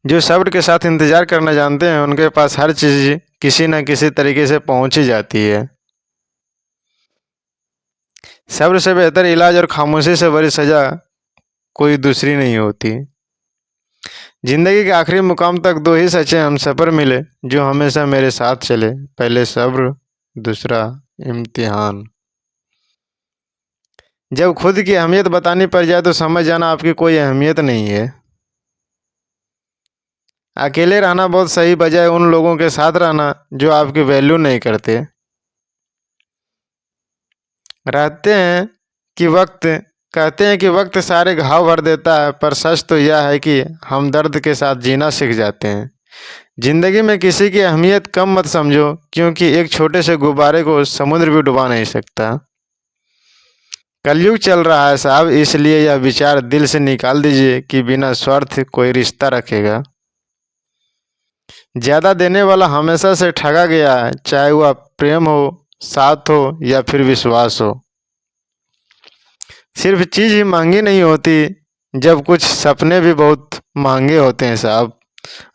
जो सब्र के साथ इंतज़ार करना जानते हैं उनके पास हर चीज़ किसी न किसी तरीके से पहुंच ही जाती है। सब्र से बेहतर इलाज और खामोशी से बड़ी सज़ा कोई दूसरी नहीं होती। जिंदगी के आखिरी मुकाम तक दो ही सच्चे हमसफ़र मिले जो हमेशा मेरे साथ चले, पहले सब्र, दूसरा इम्तिहान। जब खुद की अहमियत बतानी पड़ जाए तो समझ जाना आपकी कोई अहमियत नहीं है। अकेले रहना बहुत सही, बजाय उन लोगों के साथ रहना जो आपकी वैल्यू नहीं करते। रहते हैं कि वक्त कहते हैं कि वक्त सारे घाव भर देता है, पर सच तो यह है कि हम दर्द के साथ जीना सीख जाते हैं। जिंदगी में किसी की अहमियत कम मत समझो, क्योंकि एक छोटे से गुब्बारे को समुद्र भी डुबा नहीं सकता। कलयुग चल रहा है साहब, इसलिए यह विचार दिल से निकाल दीजिए कि बिना स्वार्थ कोई रिश्ता रखेगा। ज़्यादा देने वाला हमेशा से ठगा गया है, चाहे वह प्रेम हो, साथ हो या फिर विश्वास हो। सिर्फ चीज़ ही महंगी नहीं होती, जब कुछ सपने भी बहुत महंगे होते हैं साहब।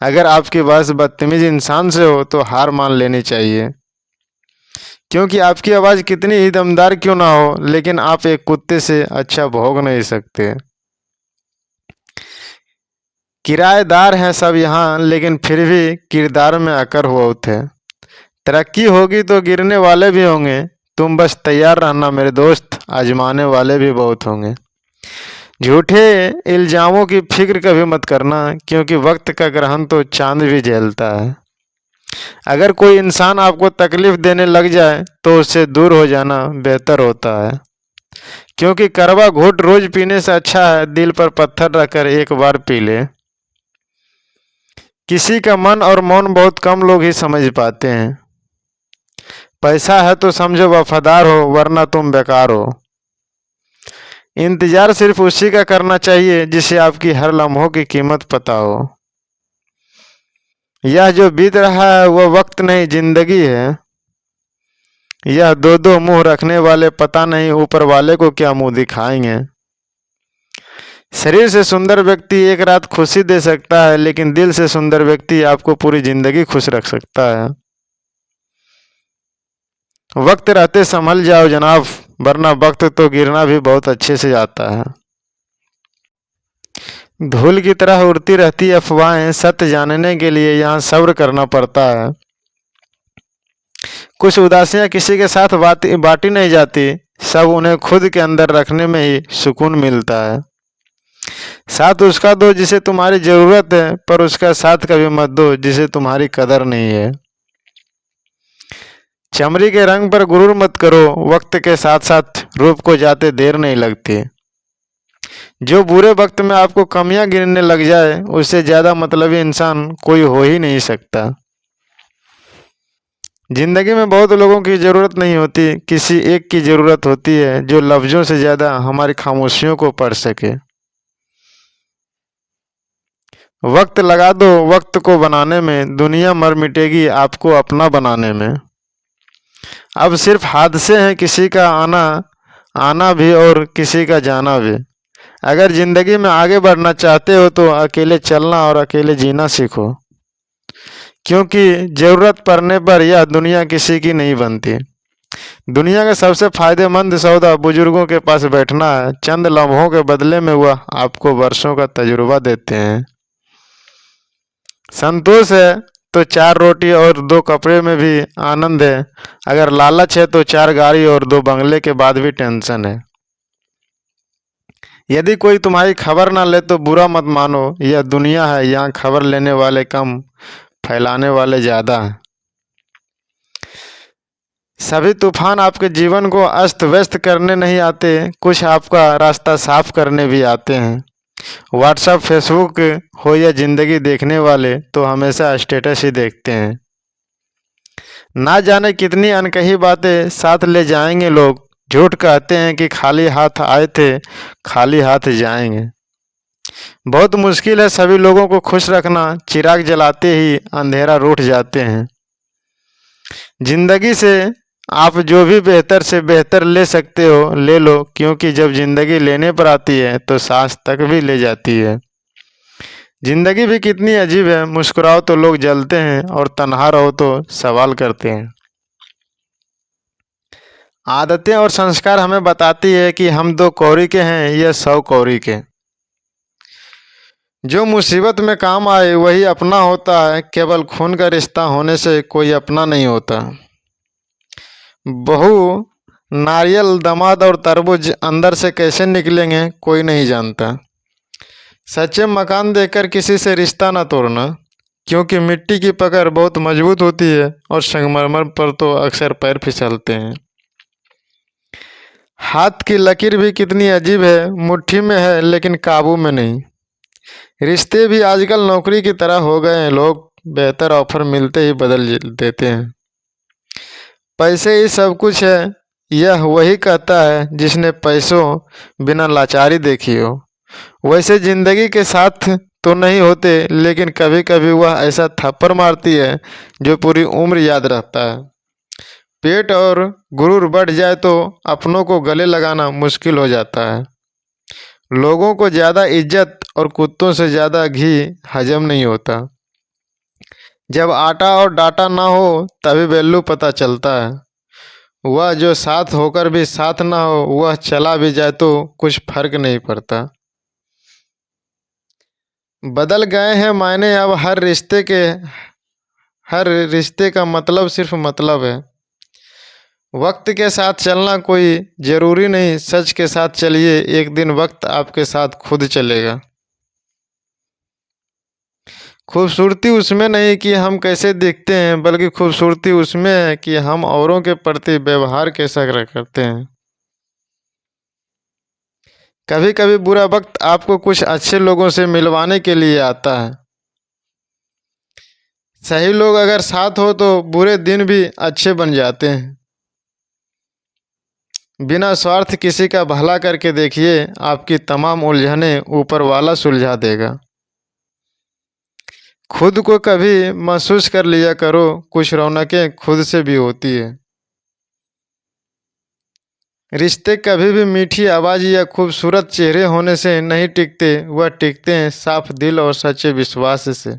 अगर आपकी बहस बदतमीज इंसान से हो तो हार मान लेनी चाहिए, क्योंकि आपकी आवाज़ कितनी ही दमदार क्यों ना हो, लेकिन आप एक कुत्ते से अच्छा भौंक नहीं सकते। किराएदार हैं सब यहाँ, लेकिन फिर भी किरदार में अकर हुआ थे। तरक्की होगी तो गिरने वाले भी होंगे, तुम बस तैयार रहना मेरे दोस्त, आजमाने वाले भी बहुत होंगे। झूठे इल्ज़ामों की फिक्र कभी मत करना, क्योंकि वक्त का ग्रहण तो चांद भी झेलता है। अगर कोई इंसान आपको तकलीफ देने लग जाए तो उससे दूर हो जाना बेहतर होता है, क्योंकि कड़वा घूंट रोज पीने से अच्छा है दिल पर पत्थर रखकर एक बार पी ले। किसी का मन और मौन बहुत कम लोग ही समझ पाते हैं। पैसा है तो समझो वफादार हो, वरना तुम बेकार हो। इंतजार सिर्फ उसी का करना चाहिए जिसे आपकी हर लम्हों की कीमत पता हो। यह जो बीत रहा है वह वक्त नहीं, जिंदगी है। यह दो दो मुंह रखने वाले पता नहीं ऊपर वाले को क्या मुंह दिखाएंगे। शरीर से सुंदर व्यक्ति एक रात खुशी दे सकता है, लेकिन दिल से सुंदर व्यक्ति आपको पूरी जिंदगी खुश रख सकता है। वक्त रहते संभल जाओ जनाब, वरना वक्त तो गिरना भी बहुत अच्छे से आता है। धूल की तरह उड़ती रहती अफवाहें, सत्य जानने के लिए यहाँ सब्र करना पड़ता है। कुछ उदासियां किसी के साथ बांटी नहीं जाती, सब उन्हें खुद के अंदर रखने में ही सुकून मिलता है। साथ उसका दो जिसे तुम्हारी जरूरत है, पर उसका साथ कभी मत दो जिसे तुम्हारी कदर नहीं है। चमड़ी के रंग पर गुरूर मत करो, वक्त के साथ साथ रूप को जाते देर नहीं लगती। जो बुरे वक्त में आपको कमियां गिनने लग जाए, उससे ज्यादा मतलबी इंसान कोई हो ही नहीं सकता। जिंदगी में बहुत लोगों की जरूरत नहीं होती, किसी एक की जरूरत होती है जो लफ्जों से ज्यादा हमारी खामोशियों को पढ़ सके। वक्त लगा दो वक्त को बनाने में, दुनिया मर मिटेगी आपको अपना बनाने में। अब सिर्फ हादसे हैं, किसी का आना भी और किसी का जाना भी। अगर जिंदगी में आगे बढ़ना चाहते हो तो अकेले चलना और अकेले जीना सीखो, क्योंकि जरूरत पड़ने पर यह दुनिया किसी की नहीं बनती। दुनिया का सबसे फायदेमंद सौदा बुजुर्गों के पास बैठना है, चंद लम्हों के बदले में वह आपको वर्षों का तजुर्बा देते हैं। संतोष है तो 4 रोटी और 2 कपड़े में भी आनंद है, अगर लालच है तो 4 गाड़ी और 2 बंगले के बाद भी टेंशन है। यदि कोई तुम्हारी खबर ना ले तो बुरा मत मानो, यह दुनिया है, यहाँ खबर लेने वाले कम, फैलाने वाले ज़्यादा हैं। सभी तूफान आपके जीवन को अस्त व्यस्त करने नहीं आते, कुछ आपका रास्ता साफ करने भी आते हैं। व्हाट्सएप, फेसबुक हो या जिंदगी देखने वाले तो हमेशा स्टेटस ही देखते हैं। ना जाने कितनी अनकही बातें साथ ले जाएंगे लोग, झूठ कहते हैं कि खाली हाथ आए थे, खाली हाथ जाएंगे। बहुत मुश्किल है सभी लोगों को खुश रखना, चिराग जलाते ही अंधेरा रूठ जाते हैं। जिंदगी से आप जो भी बेहतर से बेहतर ले सकते हो ले लो, क्योंकि जब जिंदगी लेने पर आती है तो सांस तक भी ले जाती है। जिंदगी भी कितनी अजीब है, मुस्कुराओ तो लोग जलते हैं और तन्हा रहो तो सवाल करते हैं। आदतें और संस्कार हमें बताती है कि हम 2 कौड़ी के हैं या 100 कौड़ी के। जो मुसीबत में काम आए वही अपना होता है, केवल खून का रिश्ता होने से कोई अपना नहीं होता। बहू, नारियल, दामाद और तरबूज अंदर से कैसे निकलेंगे कोई नहीं जानता। सच्चे मकान देखकर किसी से रिश्ता ना तोड़ना, क्योंकि मिट्टी की पकड़ बहुत मजबूत होती है और संगमरमर पर तो अक्सर पैर फिसलते हैं। हाथ की लकीर भी कितनी अजीब है, मुट्ठी में है लेकिन काबू में नहीं। रिश्ते भी आजकल नौकरी की तरह हो गए हैं, लोग बेहतर ऑफर मिलते ही बदल देते हैं। पैसे ही सब कुछ है, यह वही कहता है जिसने पैसों बिना लाचारी देखी हो। वैसे जिंदगी के साथ तो नहीं होते, लेकिन कभी कभी वह ऐसा थप्पड़ मारती है जो पूरी उम्र याद रहता है। पेट और गुरूर बढ़ जाए तो अपनों को गले लगाना मुश्किल हो जाता है। लोगों को ज़्यादा इज्जत और कुत्तों से ज़्यादा घी हजम नहीं होता। जब आटा और डाटा ना हो तभी वैल्यू पता चलता है। वह जो साथ होकर भी साथ ना हो, वह चला भी जाए तो कुछ फर्क नहीं पड़ता। बदल गए हैं मायने, अब हर रिश्ते का मतलब सिर्फ मतलब है। वक्त के साथ चलना कोई ज़रूरी नहीं, सच के साथ चलिए, एक दिन वक्त आपके साथ खुद चलेगा। खूबसूरती उसमें नहीं कि हम कैसे दिखते हैं, बल्कि खूबसूरती उसमें है कि हम औरों के प्रति व्यवहार कैसा करते हैं। कभी कभी बुरा वक्त आपको कुछ अच्छे लोगों से मिलवाने के लिए आता है। सही लोग अगर साथ हो तो बुरे दिन भी अच्छे बन जाते हैं। बिना स्वार्थ किसी का भला करके देखिए, आपकी तमाम उलझनें ऊपर वाला सुलझा देगा। खुद को कभी महसूस कर लिया करो, कुछ रौनकें खुद से भी होती है। रिश्ते कभी भी मीठी आवाज़ या खूबसूरत चेहरे होने से नहीं टिकते, वह टिकते हैं साफ दिल और सच्चे विश्वास से।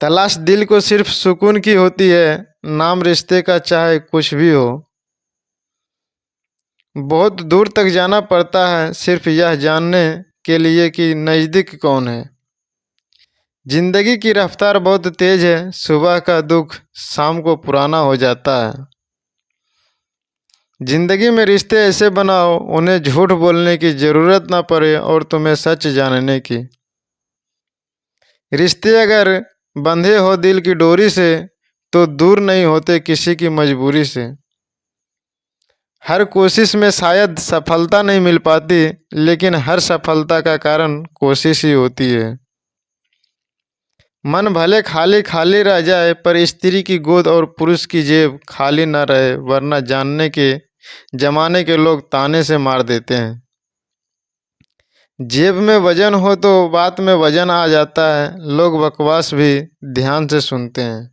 तलाश दिल को सिर्फ सुकून की होती है, नाम रिश्ते का चाहे कुछ भी हो। बहुत दूर तक जाना पड़ता है सिर्फ यह जानने के लिए कि नज़दीक कौन है। जिंदगी की रफ्तार बहुत तेज है, सुबह का दुख शाम को पुराना हो जाता है। जिंदगी में रिश्ते ऐसे बनाओ उन्हें झूठ बोलने की ज़रूरत ना पड़े और तुम्हें सच जानने की। रिश्ते अगर बंधे हो दिल की डोरी से तो दूर नहीं होते किसी की मजबूरी से। हर कोशिश में शायद सफलता नहीं मिल पाती, लेकिन हर सफलता का कारण कोशिश ही होती है। मन भले खाली खाली रह जाए पर स्त्री की गोद और पुरुष की जेब खाली न रहे, वरना जानने के जमाने के लोग ताने से मार देते हैं। जेब में वजन हो तो बात में वजन आ जाता है, लोग बकवास भी ध्यान से सुनते हैं।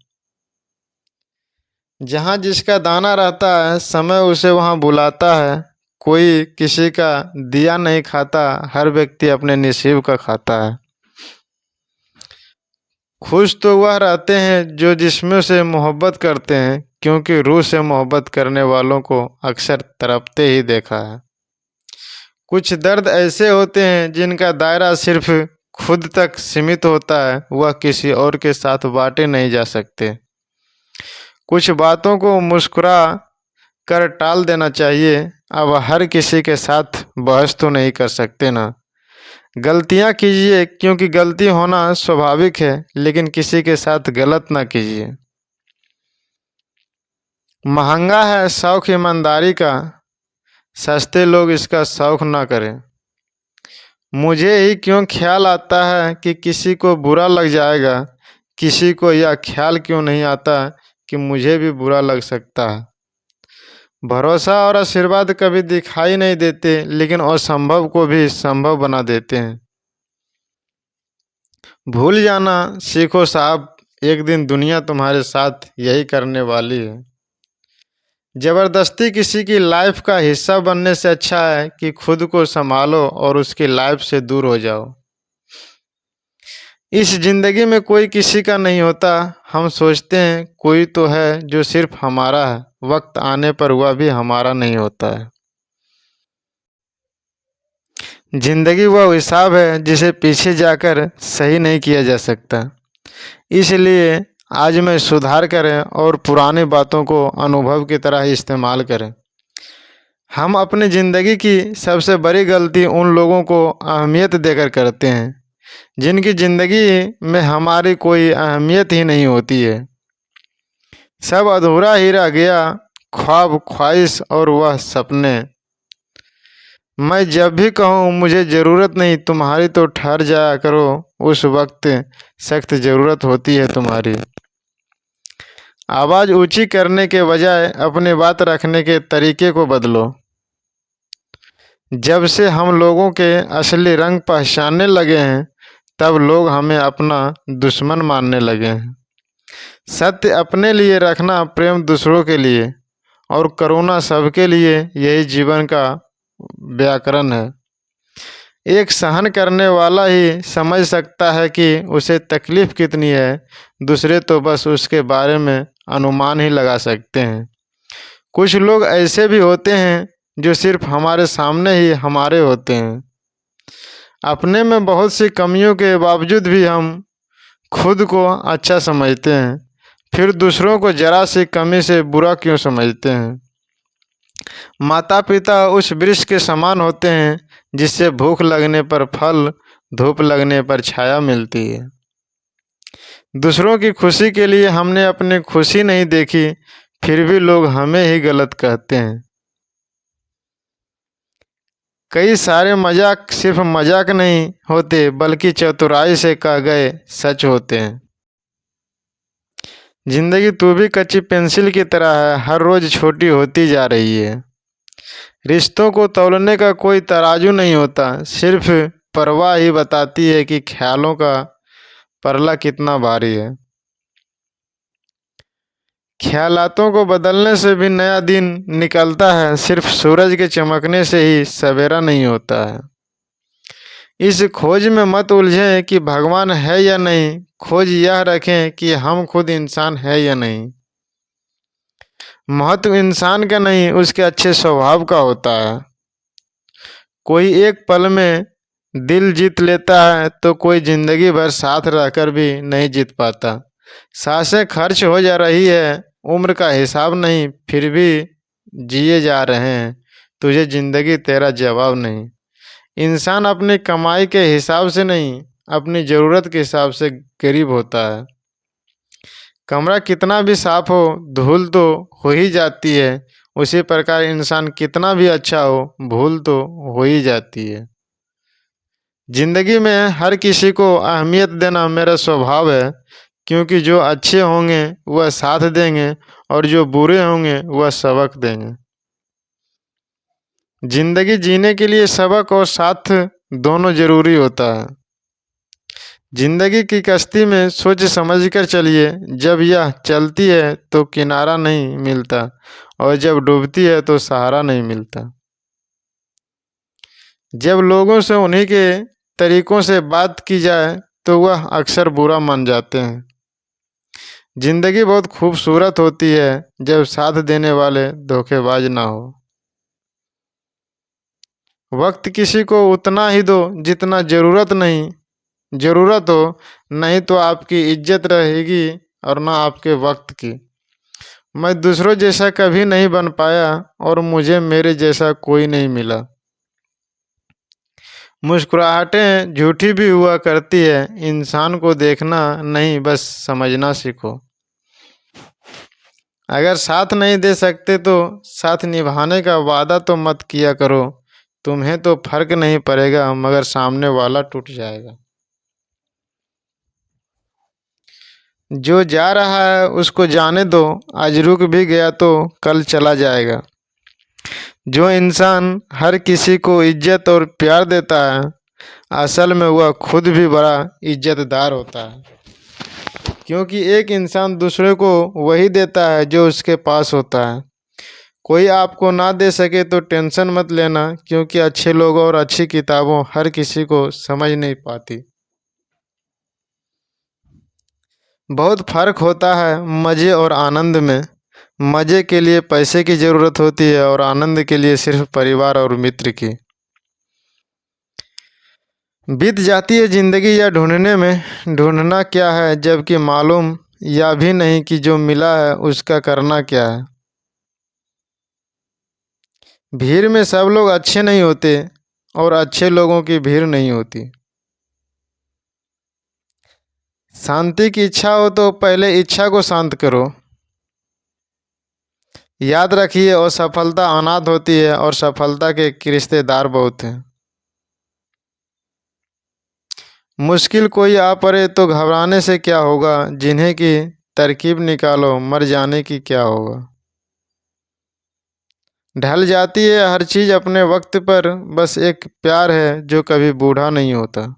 जहाँ जिसका दाना रहता है समय उसे वहाँ बुलाता है। कोई किसी का दिया नहीं खाता, हर व्यक्ति अपने नसीब का खाता है। खुश तो वह रहते हैं जो जिस्म से मोहब्बत करते हैं, क्योंकि रूह से मोहब्बत करने वालों को अक्सर तड़पते ही देखा है। कुछ दर्द ऐसे होते हैं जिनका दायरा सिर्फ खुद तक सीमित होता है, वह किसी और के साथ बांटे नहीं जा सकते। कुछ बातों को मुस्कुरा कर टाल देना चाहिए, अब हर किसी के साथ बहस तो नहीं कर सकते ना। गलतियां कीजिए क्योंकि गलती होना स्वाभाविक है, लेकिन किसी के साथ गलत ना कीजिए। महंगा है शौक ईमानदारी का, सस्ते लोग इसका शौक ना करें। मुझे ही क्यों ख्याल आता है कि किसी को बुरा लग जाएगा, किसी को यह ख्याल क्यों नहीं आता कि मुझे भी बुरा लग सकता है। भरोसा और आशीर्वाद कभी दिखाई नहीं देते, लेकिन असंभव को भी संभव बना देते हैं। भूल जाना सीखो साहब, एक दिन दुनिया तुम्हारे साथ यही करने वाली है। ज़बरदस्ती किसी की लाइफ का हिस्सा बनने से अच्छा है कि खुद को संभालो और उसकी लाइफ से दूर हो जाओ। इस ज़िंदगी में कोई किसी का नहीं होता। हम सोचते हैं कोई तो है जो सिर्फ हमारा है, वक्त आने पर वह भी हमारा नहीं होता है। ज़िंदगी वह हिसाब है जिसे पीछे जाकर सही नहीं किया जा सकता। इसलिए आज मैं सुधार करें और पुरानी बातों को अनुभव की तरह ही इस्तेमाल करें। हम अपनी ज़िंदगी की सबसे बड़ी गलती उन लोगों को अहमियत देकर करते हैं जिनकी ज़िंदगी में हमारी कोई अहमियत ही नहीं होती है। सब अधूरा ही रह गया, ख्वाब, ख्वाहिश और वह सपने। मैं जब भी कहूँ मुझे ज़रूरत नहीं तुम्हारी तो ठहर जाया करो, उस वक्त सख्त ज़रूरत होती है तुम्हारी। आवाज़ ऊंची करने के बजाय अपनी बात रखने के तरीके को बदलो। जब से हम लोगों के असली रंग पहचानने लगे हैं तब लोग हमें अपना दुश्मन मानने लगे हैं। सत्य अपने लिए रखना, प्रेम दूसरों के लिए और करुणा सबके लिए, यही जीवन का व्याकरण है। एक सहन करने वाला ही समझ सकता है कि उसे तकलीफ कितनी है, दूसरे तो बस उसके बारे में अनुमान ही लगा सकते हैं। कुछ लोग ऐसे भी होते हैं जो सिर्फ हमारे सामने ही हमारे होते हैं। अपने में बहुत सी कमियों के बावजूद भी हम खुद को अच्छा समझते हैं, फिर दूसरों को जरा सी कमी से बुरा क्यों समझते हैं। माता पिता उस वृक्ष के समान होते हैं जिससे भूख लगने पर फल, धूप लगने पर छाया मिलती है। दूसरों की खुशी के लिए हमने अपनी खुशी नहीं देखी, फिर भी लोग हमें ही गलत कहते हैं। कई सारे मजाक सिर्फ मजाक नहीं होते बल्कि चतुराई से कह गए सच होते हैं। जिंदगी तू भी कच्ची पेंसिल की तरह है, हर रोज छोटी होती जा रही है। रिश्तों को तौलने का कोई तराजू नहीं होता, सिर्फ परवाह ही बताती है कि ख्यालों का परला कितना भारी है। ख्यालातों को बदलने से भी नया दिन निकलता है, सिर्फ सूरज के चमकने से ही सवेरा नहीं होता है। इस खोज में मत उलझें कि भगवान है या नहीं, खोज यह रखें कि हम खुद इंसान है या नहीं। महत्व इंसान का नहीं उसके अच्छे स्वभाव का होता है। कोई एक पल में दिल जीत लेता है तो कोई जिंदगी भर साथ रहकर भी नहीं जीत पाता। सांसें खर्च हो जा रही है, उम्र का हिसाब नहीं, फिर भी जिए जा रहे हैं, तुझे जिंदगी तेरा जवाब नहीं। इंसान अपनी कमाई के हिसाब से नहीं, अपनी ज़रूरत के हिसाब से गरीब होता है। कमरा कितना भी साफ हो, धूल तो हो ही जाती है। उसी प्रकार इंसान कितना भी अच्छा हो, भूल तो हो ही जाती है। जिंदगी में हर किसी को अहमियत देना मेरा स्वभाव है, क्योंकि जो अच्छे होंगे वह साथ देंगे और जो बुरे होंगे वह सबक देंगे। जिंदगी जीने के लिए सबक और साथ दोनों जरूरी होता है। जिंदगी की कश्ती में सोच समझ कर चलिए, जब यह चलती है तो किनारा नहीं मिलता और जब डूबती है तो सहारा नहीं मिलता। जब लोगों से उन्हीं के तरीकों से बात की जाए तो वह अक्सर बुरा मान जाते हैं। जिंदगी बहुत खूबसूरत होती है जब साथ देने वाले धोखेबाज ना हो। वक्त किसी को उतना ही दो जितना ज़रूरत हो, नहीं तो आपकी इज्जत रहेगी और ना आपके वक्त की। मैं दूसरों जैसा कभी नहीं बन पाया और मुझे मेरे जैसा कोई नहीं मिला। मुस्कुराहटें झूठी भी हुआ करती है, इंसान को देखना नहीं बस समझना सीखो। अगर साथ नहीं दे सकते तो साथ निभाने का वादा तो मत किया करो। तुम्हें तो फर्क नहीं पड़ेगा मगर सामने वाला टूट जाएगा। जो जा रहा है उसको जाने दो, आज रुक भी गया तो कल चला जाएगा। जो इंसान हर किसी को इज्जत और प्यार देता है, असल में वह खुद भी बड़ा इज्जतदार होता है, क्योंकि एक इंसान दूसरे को वही देता है जो उसके पास होता है। कोई आपको ना दे सके तो टेंशन मत लेना, क्योंकि अच्छे लोग और अच्छी किताबों हर किसी को समझ नहीं पाती। बहुत फर्क होता है मज़े और आनंद में। मज़े के लिए पैसे की ज़रूरत होती है और आनंद के लिए सिर्फ परिवार और मित्र की। बीत जाती है ज़िंदगी या ढूंढने में, ढूंढना क्या है जबकि मालूम या भी नहीं कि जो मिला है उसका करना क्या है। भीड़ में सब लोग अच्छे नहीं होते और अच्छे लोगों की भीड़ नहीं होती। शांति की इच्छा हो तो पहले इच्छा को शांत करो। याद रखिए असफलता अनाथ होती है और सफलता के रिश्तेदार बहुत हैं। मुश्किल कोई आ पड़े तो घबराने से क्या होगा, जिन्हें की तरकीब निकालो, मर जाने की क्या होगा। ढल जाती है हर चीज़ अपने वक्त पर, बस एक प्यार है जो कभी बूढ़ा नहीं होता।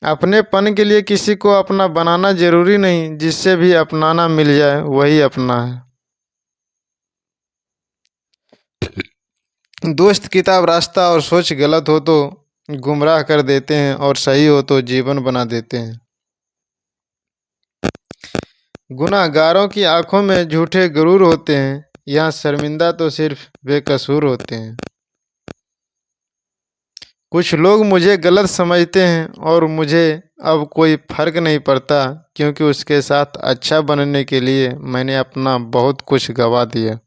अपनेपन के लिए किसी को अपना बनाना जरूरी नहीं, जिससे भी अपनाना मिल जाए वही अपना है। दोस्त, किताब, रास्ता और सोच गलत हो तो गुमराह कर देते हैं और सही हो तो जीवन बना देते हैं। गुनाहगारों की आंखों में झूठे गुरूर होते हैं, यहाँ शर्मिंदा तो सिर्फ बेकसूर होते हैं। कुछ लोग मुझे गलत समझते हैं और मुझे अब कोई फर्क नहीं पड़ता, क्योंकि उसके साथ अच्छा बनने के लिए मैंने अपना बहुत कुछ गवा दिया।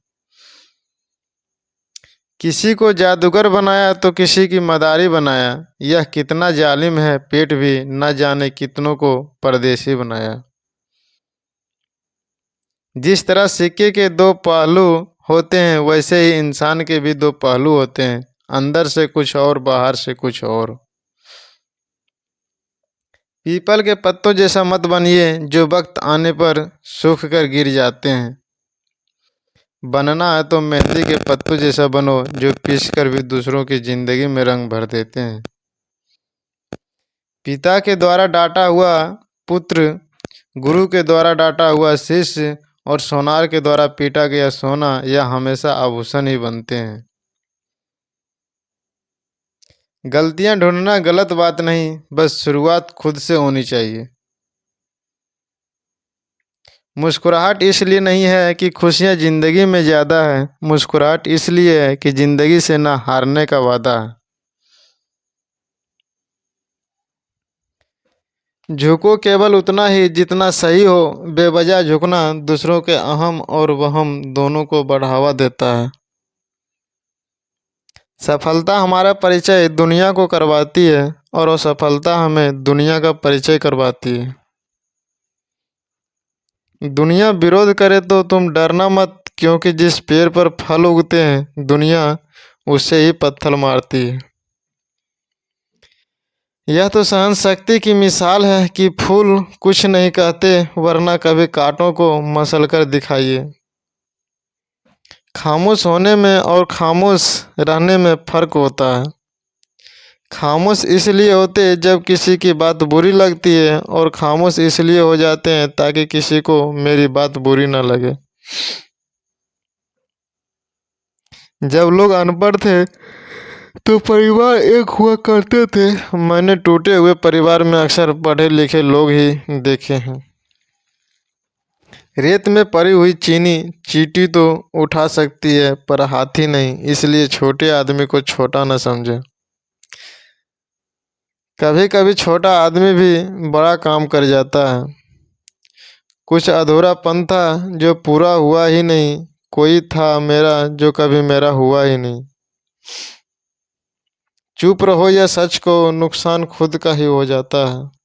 किसी को जादूगर बनाया तो किसी की मदारी बनाया, यह कितना जालिम है पेट भी न जाने कितनों को परदेसी बनाया। जिस तरह सिक्के के दो पहलू होते हैं वैसे ही इंसान के भी दो पहलू होते हैं, अंदर से कुछ और बाहर से कुछ और। पीपल के पत्तों जैसा मत बनिए जो वक्त आने पर सूख कर गिर जाते हैं। बनना है तो मेहंदी के पत्तों जैसा बनो जो पीस कर भी दूसरों की जिंदगी में रंग भर देते हैं। पिता के द्वारा डांटा हुआ पुत्र, गुरु के द्वारा डांटा हुआ शिष्य और सोनार के द्वारा पीटा गया सोना, यह हमेशा आभूषण ही बनते हैं। गलतियां ढूंढना गलत बात नहीं, बस शुरुआत खुद से होनी चाहिए। मुस्कुराहट इसलिए नहीं है कि खुशियां जिंदगी में ज़्यादा है, मुस्कुराहट इसलिए है कि ज़िंदगी से ना हारने का वादा है। झुको केवल उतना ही जितना सही हो, बेवजह झुकना दूसरों के अहम और वहम दोनों को बढ़ावा देता है। सफलता हमारा परिचय दुनिया को करवाती है और असफलता हमें दुनिया का परिचय करवाती है। दुनिया विरोध करे तो तुम डरना मत, क्योंकि जिस पेड़ पर फल उगते हैं दुनिया उससे ही पत्थर मारती है। यह तो सहन शक्ति की मिसाल है कि फूल कुछ नहीं कहते, वरना कभी कांटों को मसल कर दिखाइए। खामोश होने में और खामोश रहने में फ़र्क होता है। खामोश इसलिए होते जब किसी की बात बुरी लगती है, और खामोश इसलिए हो जाते हैं ताकि किसी को मेरी बात बुरी ना लगे। जब लोग अनपढ़ थे तो परिवार एक हुआ करते थे। मैंने टूटे हुए परिवार में अक्सर पढ़े लिखे लोग ही देखे हैं। रेत में पड़ी हुई चीनी चींटी तो उठा सकती है पर हाथी नहीं, इसलिए छोटे आदमी को छोटा न समझे। कभी कभी छोटा आदमी भी बड़ा काम कर जाता है। कुछ अधूरापन था जो पूरा हुआ ही नहीं, कोई था मेरा जो कभी मेरा हुआ ही नहीं। चुप रहो या सच को, नुकसान खुद का ही हो जाता है।